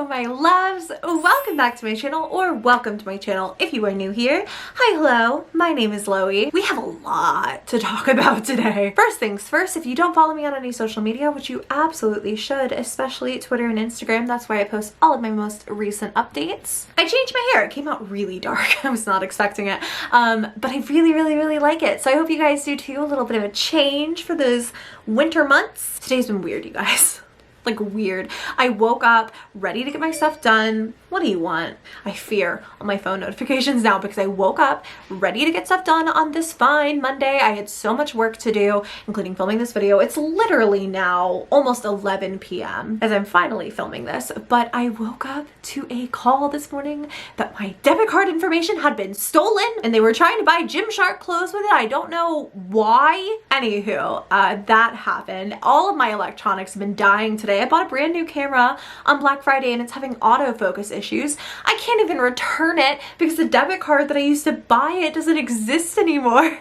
Hello my loves, welcome back to my channel, or welcome to my channel if you are new here. Hi, hello, my name is Loey. We have a lot to talk about today. First things first, if you don't follow me on any social media, which you absolutely should, especially Twitter and Instagram, that's where I post all of my most recent updates. I changed my hair, it came out really dark. I was not expecting it, but I really like it. So I hope you guys do too, a little bit of a change for those winter months. Today's been weird, you guys. Like weird. I woke up ready to get my stuff done. What do you want? I fear on my phone notifications now because I woke up ready to get stuff done on this fine Monday. I had so much work to do, including filming this video. It's literally now almost 11 p.m. as I'm finally filming this, but I woke up to a call this morning that my debit card information had been stolen and they were trying to buy Gymshark clothes with it. I don't know why. Anywho, that happened. All of my electronics have been dying today. I bought a brand new camera on Black Friday and it's having autofocus issues. I can't even return it because the debit card that I used to buy it doesn't exist anymore.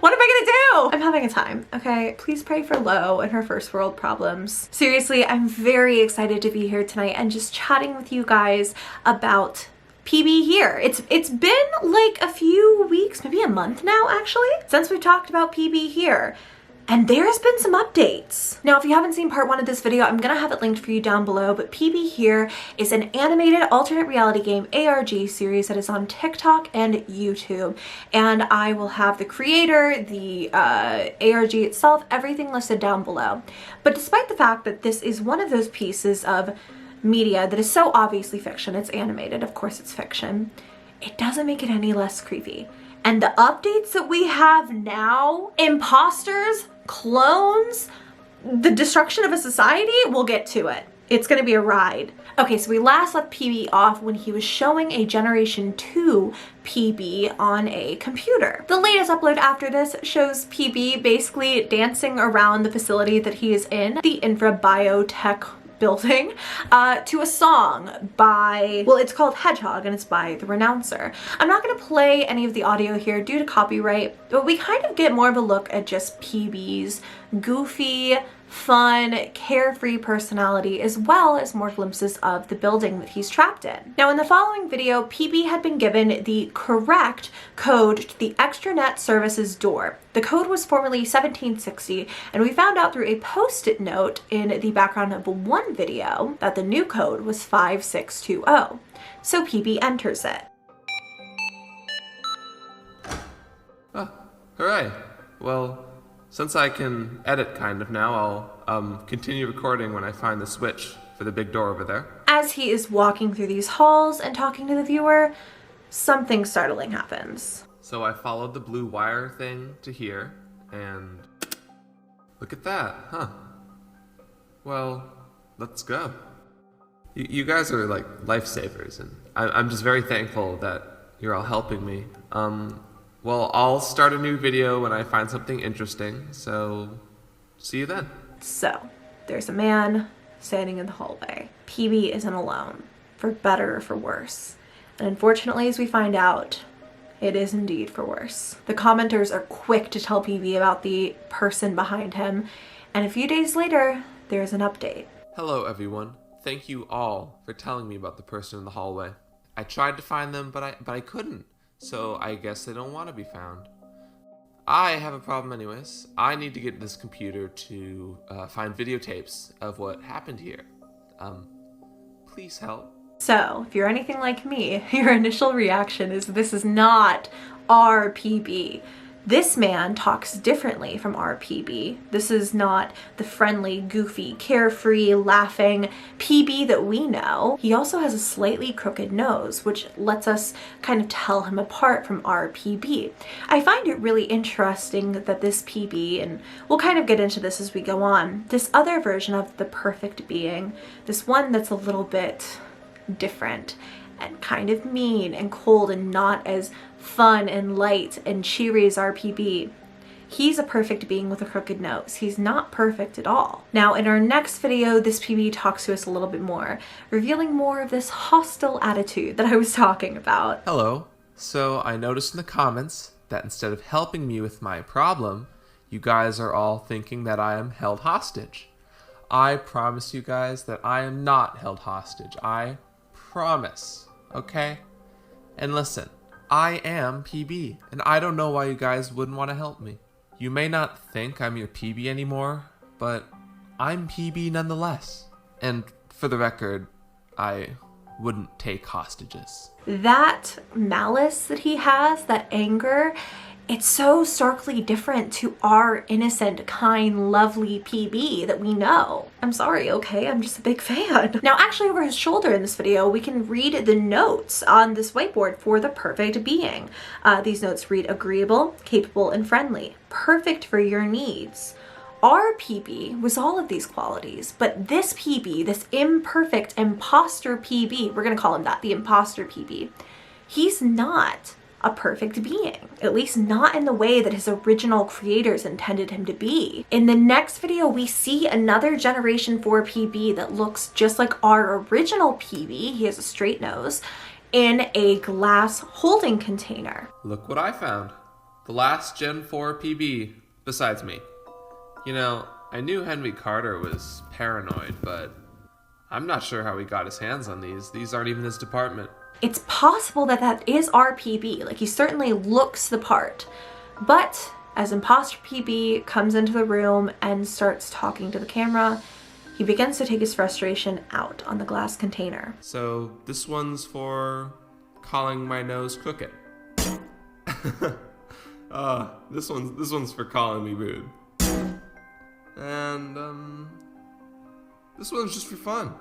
What am I gonna do? I'm having a time, okay? Please pray for Lo and her first world problems. Seriously, I'm very excited to be here tonight and just chatting with you guys about PBHere. It's been like a few weeks, maybe a month now actually, since we talked about PBHere. And there's been some updates. Now, if you haven't seen part 1 of this video, I'm gonna have it linked for you down below, but PBHere is an animated alternate reality game ARG series that is on TikTok and YouTube. And I will have the creator, the ARG itself, everything listed down below. But despite the fact that this is one of those pieces of media that is so obviously fiction, it's animated, of course it's fiction, it doesn't make it any less creepy. And the updates that we have now, imposters, clones, the destruction of a society, we'll get to it. It's gonna be a ride. Okay, so we last left PB off when he was showing a Generation 2 PB on a computer. The latest upload after this shows PB basically dancing around the facility that he is in, the Infra Biotech building, to a song by, well, it's called Hedgehog and it's by The Renouncer. I'm not going to play any of the audio here due to copyright, but we kind of get more of a look at just PB's goofy, fun, carefree personality, as well as more glimpses of the building that he's trapped in. Now, in the following video, PB had been given the correct code to the extranet services door. The code was formerly 1760, and we found out through a post-it note in the background of one video that the new code was 5620. So PB enters it. Oh, hooray. Well, since I can edit kind of now, I'll continue recording when I find the switch for the big door over there. As he is walking through these halls and talking to the viewer, something startling happens. So I followed the blue wire thing to here, and look at that, huh? Well, let's go. You guys are like lifesavers, and I'm just very thankful that you're all helping me. Well, I'll start a new video when I find something interesting, so see you then. So, there's a man standing in the hallway. PB isn't alone, for better or for worse. And unfortunately, as we find out, it is indeed for worse. The commenters are quick to tell PB about the person behind him, and a few days later, there's an update. Hello, everyone. Thank you all for telling me about the person in the hallway. I tried to find them, but I couldn't. So I guess they don't want to be found. I have a problem anyways. I need to get this computer to find videotapes of what happened here. Please help. So, if you're anything like me, your initial reaction is this is not our PB. This man talks differently from our PB. This is not the friendly, goofy, carefree, laughing PB that we know. He also has a slightly crooked nose, which lets us kind of tell him apart from our PB. I find it really interesting that this PB, and we'll kind of get into this as we go on, this other version of the perfect being, this one that's a little bit different and kind of mean and cold and not as fun and light and cheery as our PB. He's a perfect being with a crooked nose. He's not perfect at all. Now, in our next video, this PB talks to us a little bit more, revealing more of this hostile attitude that I was talking about. Hello. So I noticed in the comments that instead of helping me with my problem, you guys are all thinking that I am held hostage. I promise you guys that I am not held hostage. I promise, okay? And listen, I am PB, and I don't know why you guys wouldn't want to help me. You may not think I'm your PB anymore, but I'm PB nonetheless. And for the record, I wouldn't take hostages. That malice that he has, that anger, it's so starkly different to our innocent, kind, lovely PB that we know. I'm sorry, okay? I'm just a big fan. Now, actually, over his shoulder in this video, we can read the notes on this whiteboard for the perfect being. These notes read agreeable, capable, and friendly. Perfect for your needs. Our PB was all of these qualities, but this PB, this imperfect imposter PB, we're gonna call him that, the imposter PB, he's not a perfect being, at least not in the way that his original creators intended him to be. In the next video, we see another Generation 4 PB that looks just like our original PB, he has a straight nose, in a glass holding container. Look what I found. The last Gen 4 PB, besides me. You know, I knew Henry Carter was paranoid, but I'm not sure how he got his hands on these. These aren't even his department. It's possible that that is our PB. Like, he certainly looks the part. But as Imposter PB comes into the room and starts talking to the camera, he begins to take his frustration out on the glass container. So this one's for calling my nose crooked. This one's for calling me rude. And this one's just for fun.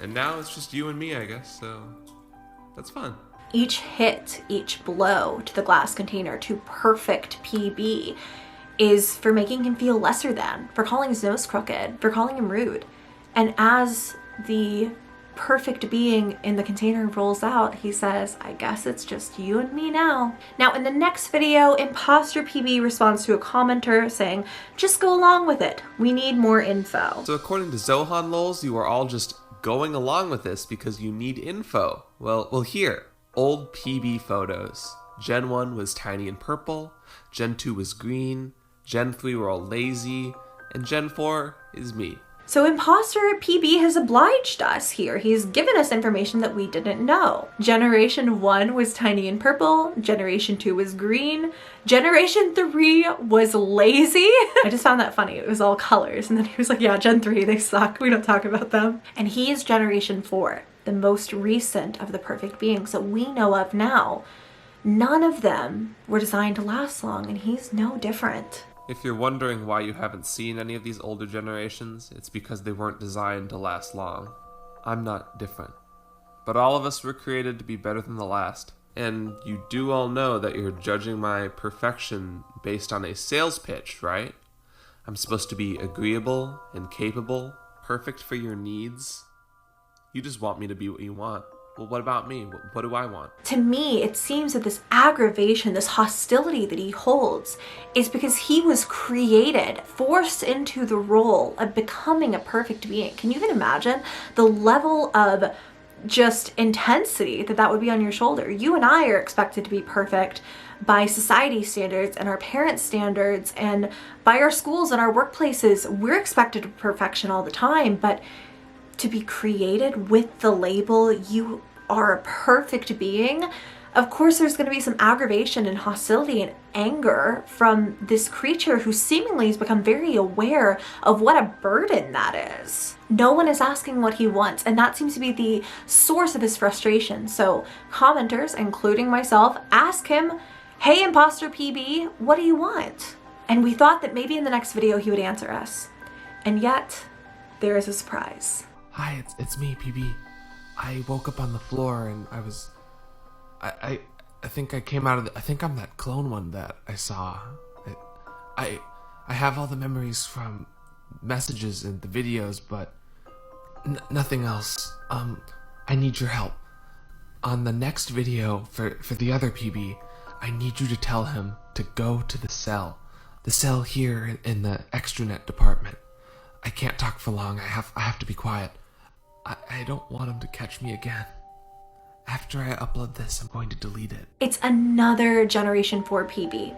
And now it's just you and me, I guess, so that's fun. Each hit, each blow to the glass container, to perfect PB, is for making him feel lesser than, for calling his nose crooked, for calling him rude. And as the perfect being in the container rolls out, he says, I guess it's just you and me now. Now, in the next video, Imposter PB responds to a commenter saying, just go along with it. We need more info. So according to Zohan Lols, you are all just going along with this because you need info. Well, here, old PB photos. Gen 1 was tiny and purple, Gen 2 was green, Gen 3 were all lazy, and Gen 4 is me. So Imposter PB has obliged us here. He's given us information that we didn't know. Generation 1 was tiny and purple. Generation 2 was green. Generation 3 was lazy. I just found that funny. It was all colors. And then he was like, yeah, Gen 3, they suck. We don't talk about them. And he is Generation 4, the most recent of the perfect beings that we know of now. None of them were designed to last long, and he's no different. If you're wondering why you haven't seen any of these older generations, it's because they weren't designed to last long. I'm not different. But all of us were created to be better than the last. And you do all know that you're judging my perfection based on a sales pitch, right? I'm supposed to be agreeable and capable, perfect for your needs. You just want me to be what you want. Well, what about me? What do I want? To me, it seems that this aggravation, this hostility that he holds is because he was created, forced into the role of becoming a perfect being. Can you even imagine the level of just intensity that would be on your shoulder? You and I are expected to be perfect by society standards and our parents' standards and by our schools and our workplaces. We're expected to perfection all the time, but to be created with the label, you are a perfect being, of course there's going to be some aggravation and hostility and anger from this creature who seemingly has become very aware of what a burden that is. No one is asking what he wants, and that seems to be the source of his frustration. So commenters, including myself, ask him, hey Imposter PB, what do you want? And we thought that maybe in the next video he would answer us. And yet, there is a surprise. Hi, it's me, PB. I woke up on the floor and I think I came out of I think I'm that clone one that I saw. I have all the memories from messages and the videos, but nothing else. I need your help. On the next video for the other PB, I need you to tell him to go to the cell. The cell here in the extranet department. I can't talk for long. I have to be quiet. I don't want him to catch me again. After I upload this, I'm going to delete it. It's another Generation 4 PB,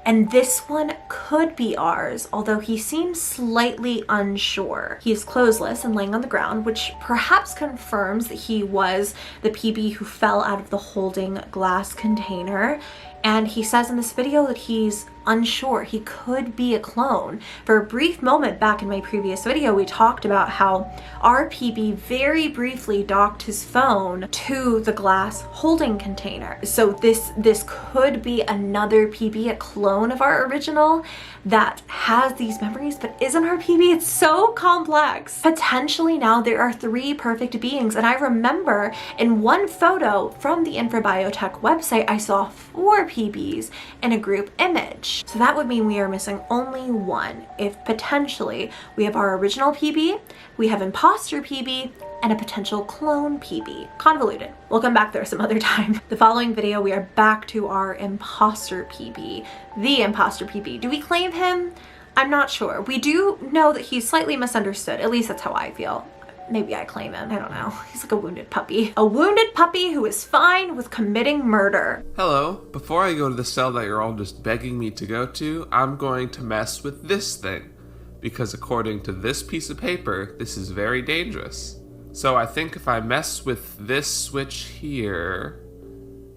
and this one could be ours, although he seems slightly unsure. He is clothesless and laying on the ground, which perhaps confirms that he was the PB who fell out of the holding glass container. And he says in this video that he's unsure. He could be a clone. For a brief moment back in my previous video, we talked about how our PB very briefly docked his phone to the glass holding container. So this could be another PB, a clone of our original that has these memories but isn't our PB. It's so complex. Potentially now there are 3 perfect beings, and I remember in one photo from the Infrabiotech website I saw 4 PBs in a group image. So that would mean we are missing only 1. If potentially we have our original PB, we have Imposter PB, and a potential clone PB. Convoluted. We'll come back there some other time. The following video, we are back to our Imposter PB, the Imposter PB. Do we claim him? I'm not sure. We do know that he's slightly misunderstood. At least that's how I feel. Maybe I claim him. I don't know. He's like a wounded puppy. A wounded puppy who is fine with committing murder. Hello. Before I go to the cell that you're all just begging me to go to, I'm going to mess with this thing. Because according to this piece of paper, this is very dangerous. So I think if I mess with this switch here,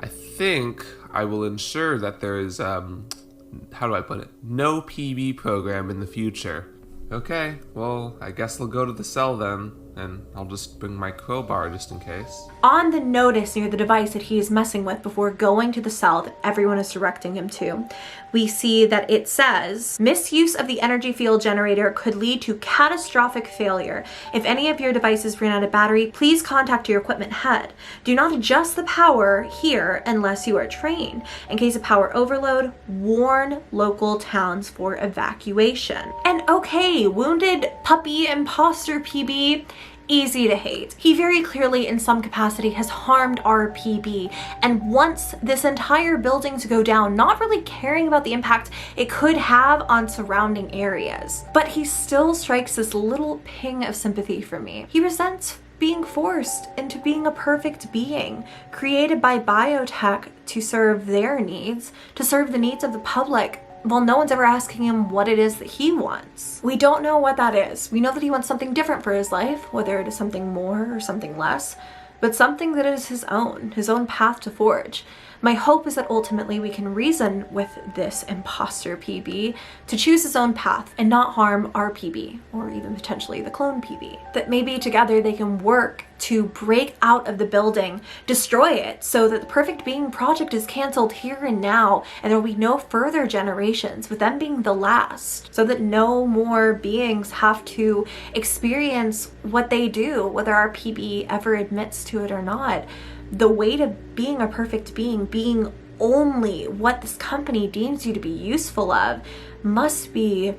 I think I will ensure that there is, how do I put it? No PB program in the future. Okay, well, I guess I'll go to the cell then, and I'll just bring my crowbar just in case. On the notice near the device that he is messing with before going to the cell that everyone is directing him to, we see that it says, misuse of the energy field generator could lead to catastrophic failure. If any of your devices ran out of battery, please contact your equipment head. Do not adjust the power here unless you are trained. In case of power overload, warn local towns for evacuation. And okay, wounded puppy Imposter PB, easy to hate. He very clearly in some capacity has harmed our PB and wants this entire building to go down, not really caring about the impact it could have on surrounding areas. But he still strikes this little ping of sympathy for me. He resents being forced into being a perfect being created by biotech to serve their needs, to serve the needs of the public. Well, no one's ever asking him what it is that he wants. We don't know what that is. We know that he wants something different for his life, whether it is something more or something less, but something that is his own path to forge. My hope is that ultimately we can reason with this Imposter PB to choose his own path and not harm our PB, or even potentially the clone PB. That maybe together they can work to break out of the building, destroy it, so that the Perfect Being project is canceled here and now, and there will be no further generations, with them being the last, so that no more beings have to experience what they do, whether our PB ever admits to it or not. The weight of being a perfect being, being only what this company deems you to be useful of, must be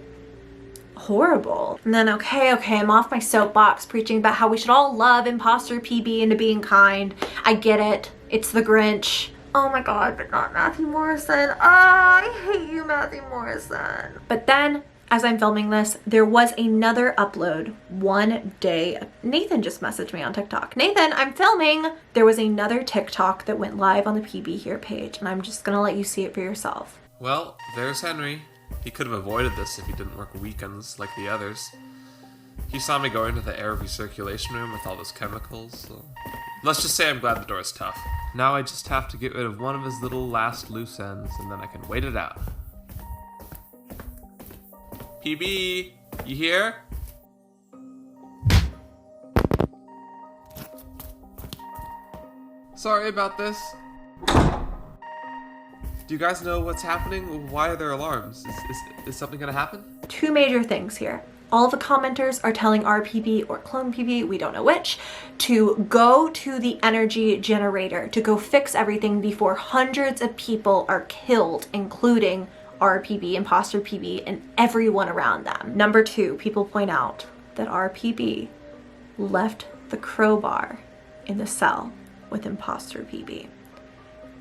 horrible. And then, okay, I'm off my soapbox preaching about how we should all love Imposter PB into being kind. I get it. It's the Grinch. Oh my god, but not Matthew Morrison. Oh, I hate you, Matthew Morrison. But then, as I'm filming this, there was another upload one day. Nathan just messaged me on TikTok. Nathan, I'm filming. There was another TikTok that went live on the PBHere page, and I'm just gonna let you see it for yourself. Well, there's Henry. He could have avoided this if he didn't work weekends like the others. He saw me go into the air recirculation room with all those chemicals, so let's just say I'm glad the door is tough. Now I just have to get rid of one of his little last loose ends, and then I can wait it out. PB, you here? Sorry about this. Do you guys know what's happening? Why are there alarms? Is something gonna happen? 2 major things here. All the commenters are telling our PB or clone PB, we don't know which, to go to the energy generator, to go fix everything before hundreds of people are killed, including our PB, Imposter PB, and everyone around them. Number 2, people point out that our PB left the crowbar in the cell with Imposter PB.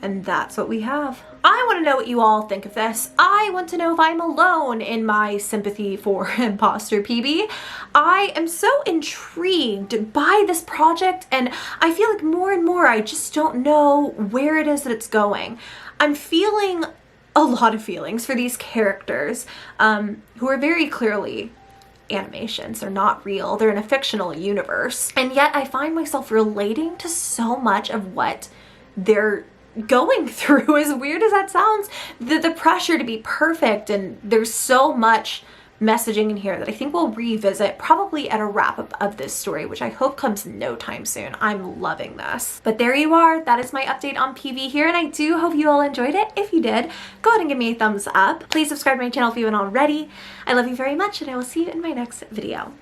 And that's what we have. I want to know what you all think of this. I want to know if I'm alone in my sympathy for Imposter PB. I am so intrigued by this project, and I feel like more and more I just don't know where it is that it's going. I'm feeling a lot of feelings for these characters who are very clearly animations. They're not real. They're in a fictional universe. And yet I find myself relating to so much of what they're going through. As weird as that sounds, the pressure to be perfect, and there's so much messaging in here that I think we'll revisit probably at a wrap up of this story, which I hope comes no time soon. I'm loving this. But there you are. That is my update on PBHere, and I do hope you all enjoyed it. If you did, go ahead and give me a thumbs up. Please subscribe to my channel if you haven't already. I love you very much, and I will see you in my next video.